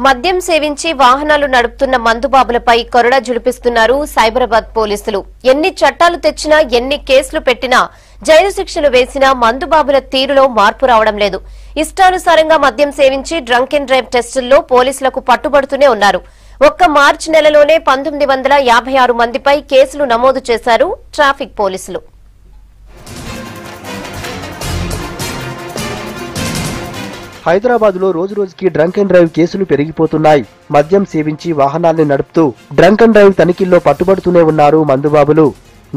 మద్యం సేవించి వాహనాలు నడుపుతున్న మందుబాబులపై కొరడా జుడిపిస్తున్నారు సైబరాబాద్ పోలీసులు. ఎన్ని చట్టాలు తెచ్చినా, ఎన్ని కేసులు పెట్టినా, జైలు శిక్షలు వేసినా మందుబాబుల తీరులో మార్పు రావడం లేదు. ఇష్టానుసారంగా మద్యం సేవించి డ్రంక్ అండ్ డ్రైవ్ టెస్టుల్లో పోలీసులకు పట్టుబడుతూనే ఉన్నారు. ఒక్క మార్చి నెలలోనే 1956 మందిపై కేసులు నమోదు చేశారు ట్రాఫిక్ పోలీసులు. హైదరాబాద్ లో రోజు రోజుకి డ్రంక్ అండ్ డ్రైవ్ కేసులు పెరిగిపోతున్నాయి. మద్యం సేవించి వాహనాల్ని నడుపుతూ డ్రంక్ అండ్ డ్రైవ్ తనిఖీల్లో పట్టుబడుతూనే ఉన్నారు మందుబాబులు.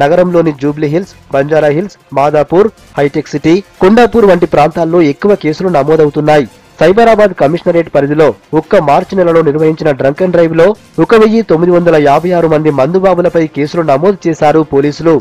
నగరంలోని జూబ్లీ హిల్స్, బంజారా హిల్స్, మాదాపూర్, హైటెక్ సిటీ, కొండాపూర్ వంటి ప్రాంతాల్లో ఎక్కువ కేసులు నమోదవుతున్నాయి. సైబరాబాద్ కమిషనరేట్ పరిధిలో ఒక్క మార్చి నెలలో నిర్వహించిన డ్రంక్ అండ్ డ్రైవ్ లో 1956 మంది మందుబాబులపై కేసులు నమోదు చేశారు పోలీసులు.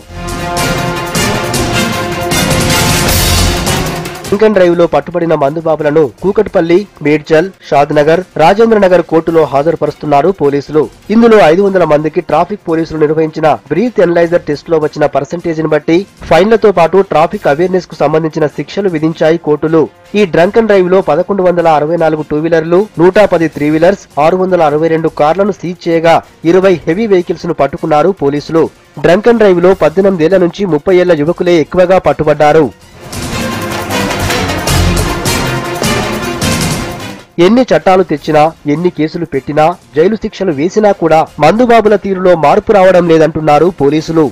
డ్రంక్ అండ్ డ్రైవ్ లో పట్టుబడిన మందుబాబులను కూకట్పల్లి, మేడ్చల్, షాద్నగర్, రాజేంద్రనగర్ కోర్టులో హాజరుపరుస్తున్నారు పోలీసులు. ఇందులో 500 మందికి ట్రాఫిక్ పోలీసులు నిర్వహించిన బ్రీత్ ఎనలైజర్ టెస్ట్ లో వచ్చిన పర్సెంటేజ్ ని బట్టి ఫైన్లతో పాటు ట్రాఫిక్ అవేర్నెస్ కు సంబంధించిన శిక్షలు విధించాయి కోర్టులు. ఈ డ్రంక్ అండ్ డ్రైవ్ లో 1164 టూ వీలర్లు, 110 త్రీ వీలర్స్, 662 కార్లను సీజ్ చేయగా 20 హెవీ వెహికల్స్ ను పట్టుకున్నారు పోలీసులు. డ్రంక్ అండ్ డ్రైవ్ లో 18 ఏళ్ల నుంచి 30 ఏళ్ల యువకులే ఎక్కువగా పట్టుబడ్డారు. ఎన్ని చట్టాలు తెచ్చినా, ఎన్ని కేసులు పెట్టినా, జైలు శిక్షలు వేసినా కూడా మందుబాబుల తీరులో మార్పు రావడం లేదంటున్నారు పోలీసులు.